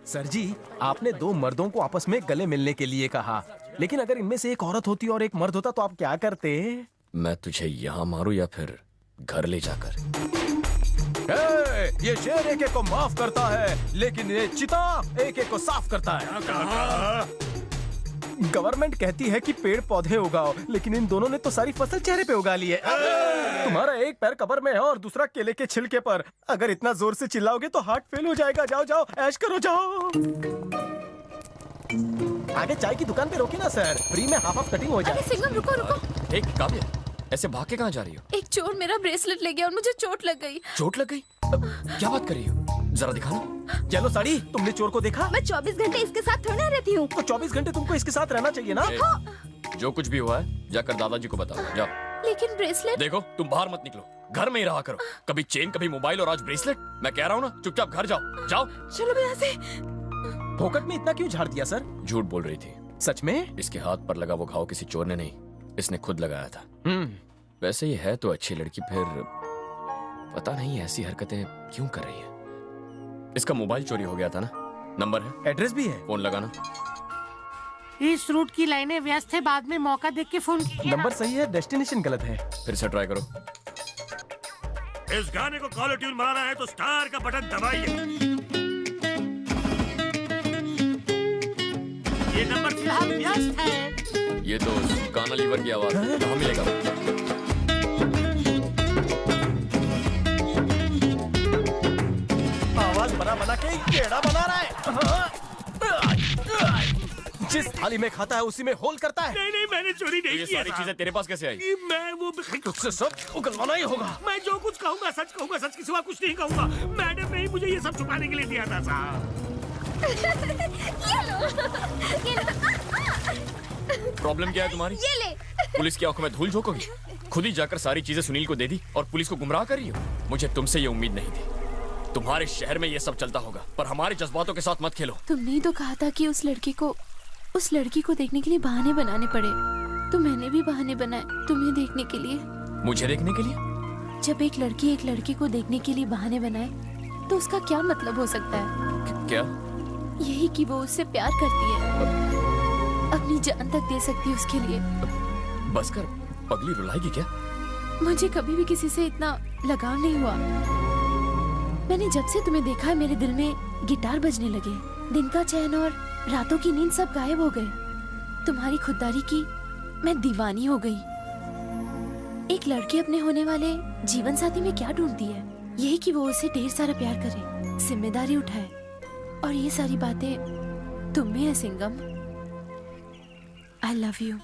Sir जी, आपने दो मर्दों को आपस में गले मिलने के लिए कहा, लेकिन अगर इनमें से एक औरत होती और एक मर्द होता तो आप क्या करते? मैं तुझे यहाँ मारूं या फिर घर ले जाकर? ये शेर एक एक को माफ करता है, लेकिन ये चिता एक एक को साफ करता है। गवर्नमेंट कहती है कि पेड़ पौधे उगाओ, लेकिन इन दोनों ने तो सारी फसल चेहरे पे उगा ली है। तुम्हारा एक पैर कब्र में है और दूसरा केले के छिलके पर। अगर इतना जोर से चिल्लाओगे तो हार्ट फेल हो जाएगा। जाओ जाओ, ऐश करो, जाओ। आगे चाय की दुकान पे रोकी ना सर, फ्री में हाफ कटिंग हो जाए। सिंघम रुको रुको। एक काव्य, ऐसे भाग के कहाँ जा रही हो? एक चोर मेरा ब्रेसलेट ले गया और मुझे चोट लग गई। चोट लग गई? क्या बात कर रही हो? जरा दिखाना। चलो साड़ी, तुमने चोर को देखा? मैं 24 घंटे इसके साथ थोड़ी रहती हूँ। तो 24 घंटे तुमको इसके साथ रहना चाहिए ना? जो कुछ भी हुआ है जाकर दादाजी को बताओ, जाओ। लेकिन ब्रेसलेट। देखो, तुम बाहर मत निकलो, घर में ही रहा करो। कभी चेन, कभी मोबाइल और आज ब्रेसलेट। मैं कह रहा हूँ ना, चुपचाप घर जाओ, जाओ। चलो यहाँ से। फोकट में इतना क्यों झाड़ दिया सर? झूठ बोल रही थी। सच में? इसके हाथ पर लगा वो घाव किसी चोर ने नहीं, इसने खुद लगाया था। वैसे ये है तो अच्छी लड़की, फिर पता नहीं ऐसी हरकतें क्यों कर रही है। इसका मोबाइल चोरी हो गया था ना? नंबर है, एड्रेस भी है। फोन लगाना। इस रूट की लाइनें व्यस्त है, बाद में मौका देख के फोन कीजिए। नंबर सही है, डेस्टिनेशन गलत है। फिर से ट्राई करो। इस गाने को कॉलर ट्यून बनाना है तो स्टार का बटन दबाइए। ये नंबर फिलहाल व्यस्त है। ये तो गाना लीवर की आवाज है, कहाँ मिलेगा? आवाज बना बना के पेड़ा बना रहा है। जिस थाली में खाता है उसी में होल करता है। नहीं नहीं, मैंने चोरी नहीं ये किया। सारी चीजें तेरे पास कैसे आई? मैं वो तुझसे सब उगलवाना ही होगा। मैं जो कुछ कहूँगा सच के सिवा कुछ नहीं कहूँगा। मैडम ने ही मुझे ये सब छुपाने के लिए दिया था साहब। ये लो। प्रॉब्लम क्या है तुम्हारी? ये ले। पुलिस की आंखों में धूल झोंकोगी? खुद ही जाकर सारी चीजें सुनील को दे दी और पुलिस को गुमराह कर रही हो। मुझे तुमसे ये उम्मीद नहीं थी। तुम्हारे शहर में ये सब चलता होगा, पर हमारे जज्बातों के साथ मत खेलो। तुमने ही तो कहा था कि उस लड़की को देखने के लिए बहाने बनाने पड़े, तो मैंने भी बहाने बनाए तुम्हें देखने के लिए। मुझे देखने के लिए? जब एक लड़की एक लड़के को देखने के लिए बहाने बनाए तो उसका क्या मतलब हो सकता है? क्या? यही कि वो उससे प्यार करती है, अपनी जान तक दे सकती है उसके लिए। बस कर, पगली रुलाएगी क्या? मुझे कभी भी किसी से इतना लगाव नहीं हुआ। मैंने जब से तुम्हें देखा है मेरे दिल में गिटार बजने लगे। दिन का चैन और रातों की नींद सब गायब हो गए। तुम्हारी खुददारी की मैं दीवानी हो गई। एक लड़की अपने होने वाले जीवन साथी में क्या ढूंढती है? यही कि वो उसे ढेर सारा प्यार करे, जिम्मेदारी उठाए, और ये सारी बातें तुम में है सिंघम। I love you.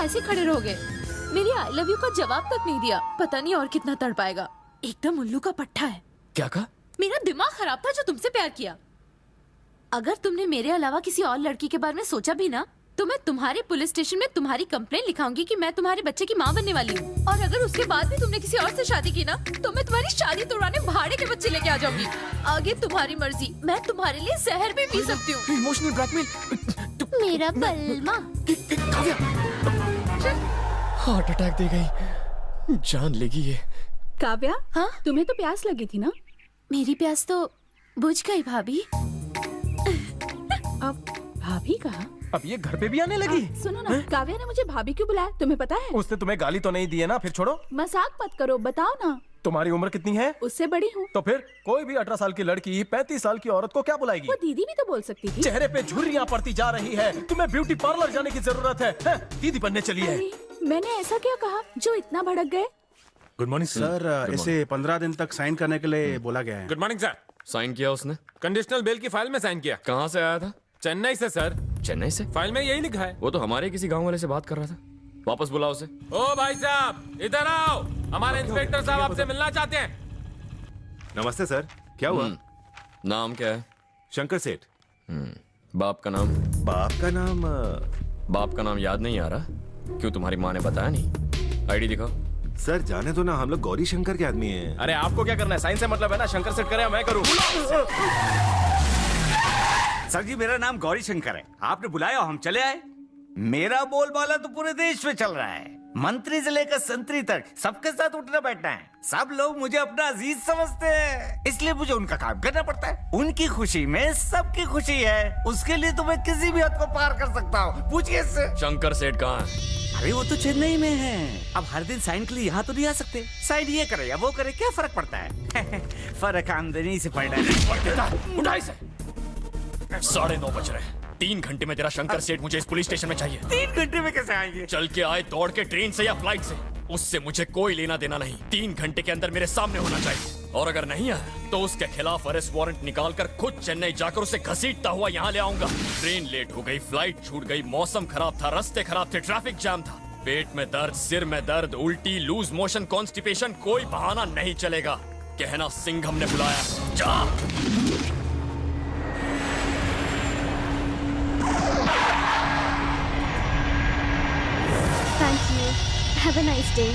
ऐसे खड़े रहोगे? मेरी आई लव यू का जवाब तक नहीं दिया। पता नहीं और कितना तड़पाएगा। एकदम उल्लू का पट्टा है। क्या कहा? मेरा दिमाग खराब था जो तुमसे प्यार किया। अगर तुमने मेरे अलावा किसी और लड़की के बारे में सोचा भी ना, तो मैं तुम्हारे पुलिस स्टेशन में तुम्हारी कंप्लेंट लिखाऊंगी कि मैं तुम्हारे बच्चे की माँ बनने वाली हूँ। और अगर उसके बाद भी तुमने किसी और से शादी की ना, तो मैं तुम्हारी शादी तोड़वाने भाड़े के बच्चे लेके आ जाऊंगी। आगे तुम्हारी मर्जी। मैं तुम्हारे लिए जहर भी पी सकती हूँ। Emotional blackmail. मेरा बलमा। हार्ट अटैक दे गई, जान लेगी ये। काव्या, हाँ? तुम्हें तो प्यास लगी थी ना? मेरी प्यास तो बुझ गई भाभी। अब भाभी कहा? अब ये घर पे भी आने लगी। सुनो ना, काव्या ने मुझे भाभी क्यों बुलाया, तुम्हें पता है? उसने तुम्हें गाली तो नहीं दी है ना? फिर छोड़ो, मजाक मत करो, बताओ ना। तुम्हारी उम्र कितनी है? उससे बड़ी हूँ। तो फिर कोई भी 18 साल की लड़की 35 साल की औरत को क्या बुलाएगी? वो दीदी भी तो बोल सकती थी। चेहरे पे झुर्रियाँ पड़ती जा रही है। तुम्हें ब्यूटी पार्लर जाने की जरूरत है? दीदी बनने चली है। मैंने ऐसा क्या कहा जो इतना भड़क गए? गुड मॉर्निंग सर इसे 15 दिन तक साइन करने के लिए बोला गया है। Good morning sir. साइन किया उसने? कंडीशनल बेल की फाइल में साइन किया। कहाँ से आया था? चेन्नई से सर। चेन्नई से? फाइल में यही लिखा है। वो तो हमारे किसी गांव वाले से बात कर रहा था। वापस बुलाओ उसे। ओ भाई साहब इधर आओ, हमारे इंस्पेक्टर साहब आपसे मिलना चाहते हैं। नमस्ते सर, क्या हुआ? नाम क्या है? शंकर सेठ। बाप का नाम? बाप का नाम बाप का नाम याद नहीं आ रहा? क्यों, तुम्हारी माँ ने बताया नहीं? आईडी दिखाओ। सर जाने दो ना, हम लोग गौरी शंकर के आदमी हैं। अरे आपको क्या करना है? साइन से मतलब है ना, शंकर सेठ करे मैं करूँ। सर जी मेरा नाम गौरी शंकर है, आपने बुलाया हम चले आए। मेरा बोलबाला तो पूरे देश में चल रहा है, मंत्री से लेकर संतरी तक सबके साथ उठना बैठना है। सब लोग मुझे अपना अजीज समझते हैं, इसलिए मुझे उनका काम करना पड़ता है। उनकी खुशी में सबकी खुशी है, उसके लिए तो मैं किसी भी हद को पार कर सकता हूँ। पूछिए इससे। शंकर सेठ कहाँ है? अरे वो तो चेन्नई में है, अब हर दिन साइन के लिए यहाँ तो नहीं आ सकते। साइन ये करे या वो करे, क्या फर्क पड़ता है? फर्क आमदनी से पड़ रहा है। उठा इसे। 9:30 बज रहे हैं। 3 घंटे में तेरा शंकर सेठ मुझे इस पुलिस स्टेशन में चाहिए। 3 घंटे में कैसे आएंगे? चल के आए, दौड़ के, ट्रेन से या फ्लाइट से, उससे मुझे कोई लेना देना नहीं। 3 घंटे के अंदर मेरे सामने होना चाहिए। और अगर नहीं आया तो उसके खिलाफ अरेस्ट वारंट निकालकर खुद चेन्नई जाकर उसे घसीटता हुआ यहाँ ले आऊंगा। ट्रेन लेट हो गई, फ्लाइट छूट गई, मौसम खराब था, रास्ते खराब थे, ट्रैफिक जाम था, पेट में दर्द, सिर में दर्द, उल्टी, लूज मोशन, कॉन्स्टिपेशन, कोई बहाना नहीं चलेगा। कहना सिंघम ने बुलाया। जा। Thank you. Have a nice day.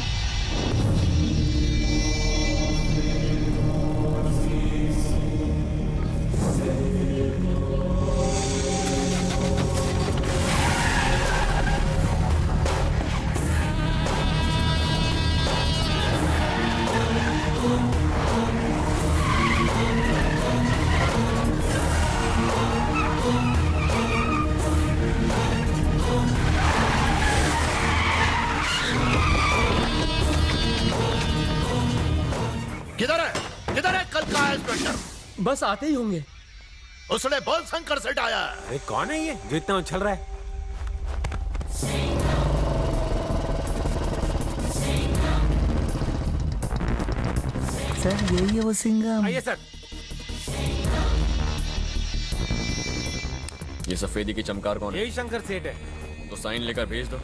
किधर है? किधर है कल का इंस्पेक्टर? बस आते ही होंगे। उसने बोल शंकर सेठ आया। अरे कौन है ये जो इतना उछल रहा है? सर यही है वो सिंघम। आइए सर। ये सफेदी की चमकार कौन है? यही शंकर सेठ है। तो साइन लेकर भेज दो।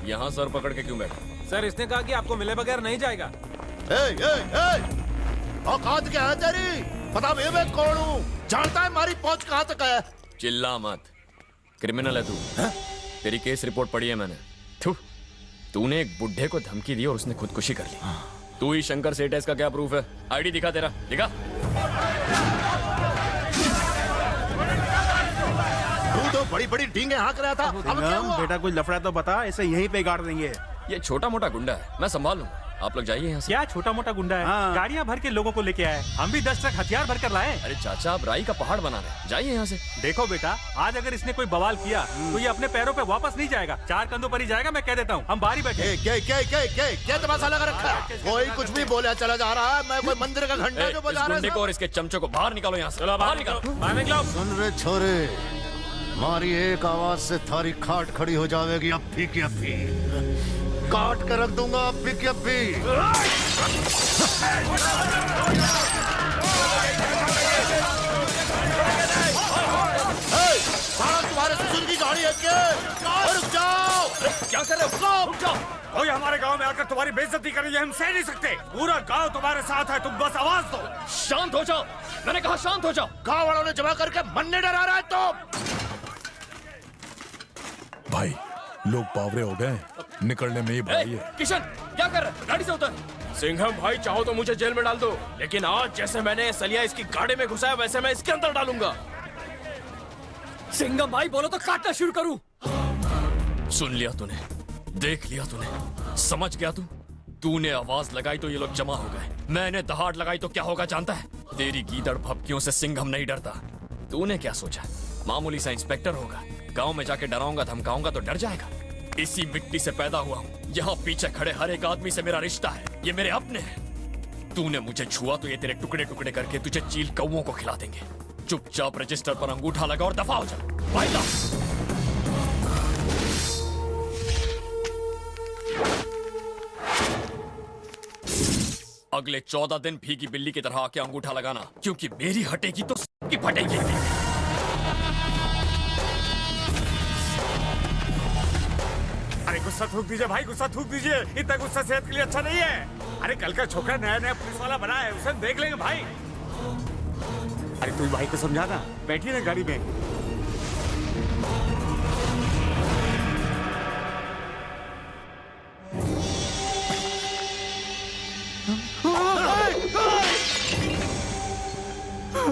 यहाँ सर पकड़ के क्यों बैठे? सर इसने कहा कि आपको मिले बगैर नहीं जाएगा। औकात क्या है तेरी? पता मैं कौन हूँ? जानता है हमारी पहुंच कहाँ तक है? चिल्ला मत, क्रिमिनल है तू। तेरी केस रिपोर्ट पढ़ी है मैंने। तूने एक बुढ़े को धमकी दी और उसने खुदकुशी कर ली। तू ही शंकर सेठ है, इसका क्या प्रूफ है? आईडी दिखा तेरा, दिखा। तू तो बड़ी बड़ी डींगे हाँक रहा था, अब क्या हुआ? बेटा कुछ लफड़ा तो बता, इसे यहीं पे गाड़ देंगे। ये छोटा मोटा गुंडा है, मैं संभाल लूंगा। आप लोग जाइए यहाँ से। क्या छोटा मोटा गुंडा है? हाँ। गाड़ियाँ भर के लोगों को लेके आए, हम भी 10 ट्रक हथियार भर कर लाए। अरे चाचा, आप राई का पहाड़ बना रहे हैं, जाइए यहाँ से। देखो बेटा, आज अगर इसने कोई बवाल किया तो ये अपने पैरों पे वापस नहीं जाएगा, 4 कंधों पर ही जाएगा। मैं कह देता हूँ, हम बाहर बैठे। क्या तमाशा लगा रखा है? कोई कुछ भी बोले चला जा रहा है। मैं कोई मंदिर का घंटा जो बजा रहा गुंडे को और इसके चमचों को बाहर निकालो यहाँ से। चलो बाहर निकालो, बाहर निकालो। सुन रे छोरे, हमारी एक आवाज से थारी खाट खड़ी हो जाएगी। अभी की अभी काट कर रख दूंगा, अभी की अभी। तुम्हारे ससुर की गाड़ी है क्या? रुक जाओ। क्या कर रहे हो? रुक जाओ। कोई हमारे गांव में आकर तुम्हारी बेइज्जती करे, ये हम सह नहीं सकते। पूरा गांव तुम्हारे साथ है, तुम बस आवाज दो। शांत हो जाओ, मैंने कहा शांत हो जाओ। गांव वालों ने जमा करके मन्ने डरा रहा है तो। भाई लोग बावरे हो गए, निकलने में ही भाई है। किशन क्या कर रहा है? गाड़ी से उतर। सिंघम भाई, चाहो तो मुझे जेल में डाल दो, लेकिन आज जैसे मैंने सलिया इसकी गाड़ी में घुसाया वैसे मैं इसके अंदर डालूंगा। सिंघम भाई बोलो तो काटना शुरू करूं। सुन लिया तूने, देख लिया तूने, समझ गया तू। तूने आवाज लगाई तो ये लोग जमा हो गए, मैंने दहाड़ लगाई तो क्या होगा जानता है? तेरी गीदड़ भपकियों से सिंघम नहीं डरता। तूने क्या सोचा मामूली सा इंस्पेक्टर होगा, गांव में जाके डराऊंगा धमकाऊंगा तो डर जाएगा? इसी मिट्टी से पैदा हुआ हूँ, यहाँ पीछे खड़े हर एक आदमी से मेरा रिश्ता है, ये मेरे अपने हैं। तूने मुझे छुआ तो ये तेरे टुकड़े टुकड़े करके तुझे चील कौओं को खिला देंगे। चुपचाप रजिस्टर पर अंगूठा लगा और दफा हो जा। वाइदा। अगले 14 दिन भीगी बिल्ली की तरह आके अंगूठा लगाना, क्योंकि मेरी हटेगी तो सबकी फटेगी। अरे गुस्सा थूक दीजिए भाई, गुस्सा थूक दीजिए। इतना गुस्सा सेहत के लिए अच्छा नहीं है। अरे कल का छोकरा नया नया पुलिस वाला बना है, उसे देख लेंगे भाई। अरे तू भाई को समझाना, बैठिए ना गाड़ी में।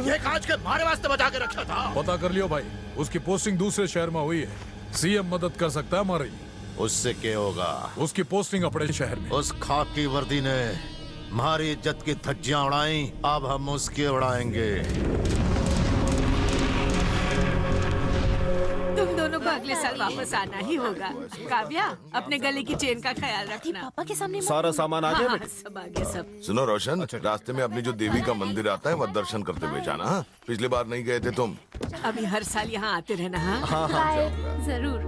ये कांच के मारे वास्ते बचा के रखा था। पता कर लियो भाई, उसकी पोस्टिंग दूसरे शहर में हुई है। सीएम मदद कर सकता है हमारी। उससे क्या होगा? उसकी पोस्टिंग अपने शहर में। उस खाकी वर्दी ने हमारी इज्जत की धज्जियां उड़ाई, अब हम उसकी उड़ाएंगे। तुम दोनों को अगले साल वापस आना ही होगा। काव्या, अपने गले की चेन का ख्याल रखना। पापा के सामने सारा सामान आ गया? हाँ, सब आ गया सब। सुनो रोशन, रास्ते में अपनी जो देवी का मंदिर आता है वह दर्शन करते हुए जाना। हाँ? पिछली बार नहीं गए थे तुम। अभी हर साल यहाँ आते रहना। हाँ बाय, जरूर।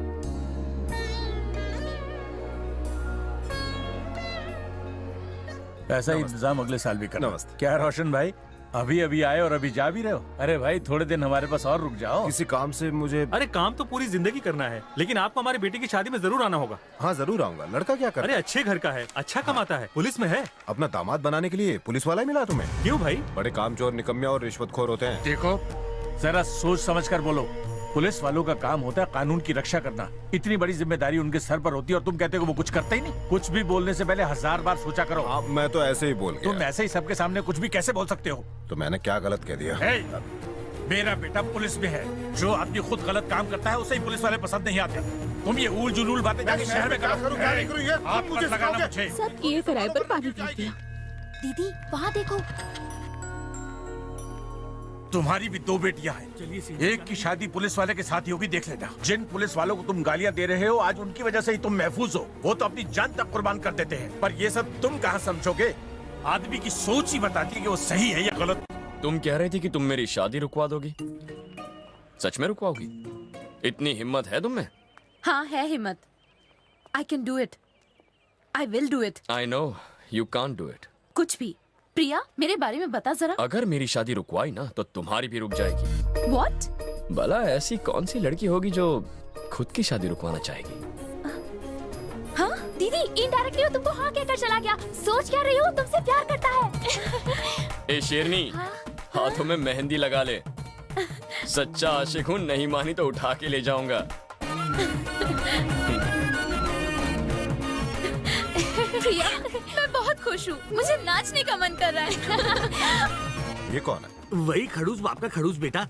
ऐसा इंतजाम अगले साल भी करना। क्या रोशन भाई, अभी अभी आए और अभी जा भी रहे हो? अरे भाई थोड़े दिन हमारे पास और रुक जाओ। किसी काम से मुझे। अरे काम तो पूरी जिंदगी करना है, लेकिन आपको हमारी बेटी की शादी में जरूर आना होगा। हाँ जरूर आऊंगा। लड़का क्या कर? अरे अच्छे घर का है, अच्छा कमाता है, पुलिस में है। अपना दामाद बनाने के लिए पुलिस वाला ही मिला तुम्हें? क्यों भाई? बड़े कामचोर, निकम्मे और रिश्वतखोर होते हैं। देखो जरा सोच समझ कर बोलो। पुलिस वालों का काम होता है कानून की रक्षा करना। इतनी बड़ी जिम्मेदारी उनके सर पर होती है और तुम कहते हो वो कुछ करते ही नहीं। कुछ भी बोलने से पहले 1000 बार सोचा करो। मैं तो ऐसे ही बोल गया। तुम ऐसे ही सबके सामने कुछ भी कैसे बोल सकते हो? तो मैंने क्या गलत कह दिया? मेरा बेटा पुलिस में है। जो आदमी खुद गलत काम करता है उसे ही पुलिस वाले पसंद नहीं आते। तुम ये ऊल जुलूल बातें जाके शहर में करो। आप मत लगाना मुझे। सब किए कराए पर पानी पी दिया। दीदी वहाँ देखो। तुम्हारी भी 2 बेटियां हैं। एक की शादी पुलिस वाले के साथ ही होगी, देख लेना। जिन पुलिस वालों को तुम गालियां दे रहे हो, आज उनकी वजह से ही तुम महफूज हो। वो तो अपनी जान तक कुर्बान कर देते हैं, पर ये सब तुम कहाँ समझोगे? आदमी की सोच ही बताती है कि वो सही है या गलत। तुम कह रही थी कि तुम मेरी शादी रुकवा दोगी। सच में रुकवाओगी? इतनी हिम्मत है तुम में? हाँ है हिम्मत। I can do it. I will do it. I know you can't do it. कुछ भी। प्रिया मेरे बारे में बता जरा। अगर मेरी शादी रुकवाई ना तो तुम्हारी भी रुक जाएगी। What? भला ऐसी कौन सी लड़की होगी जो खुद की शादी रुकवाना चाहेगी? हाँ दीदी, इनडायरेक्टली वो तुमको हाँ कहकर चला गया। सोच क्या रही हो, तुमसे प्यार करता है। ए शेरनी, हाथों में मेहंदी लगा ले। सच्चा आशिक हूँ, नहीं मानी तो उठा के ले जाऊंगा। प्रिया मैं बहुत खुश हूँ, मुझे नाचने का मन कर रहा है। ये कौन है? वही खड़ूस बाप का खड़ूस बेटा।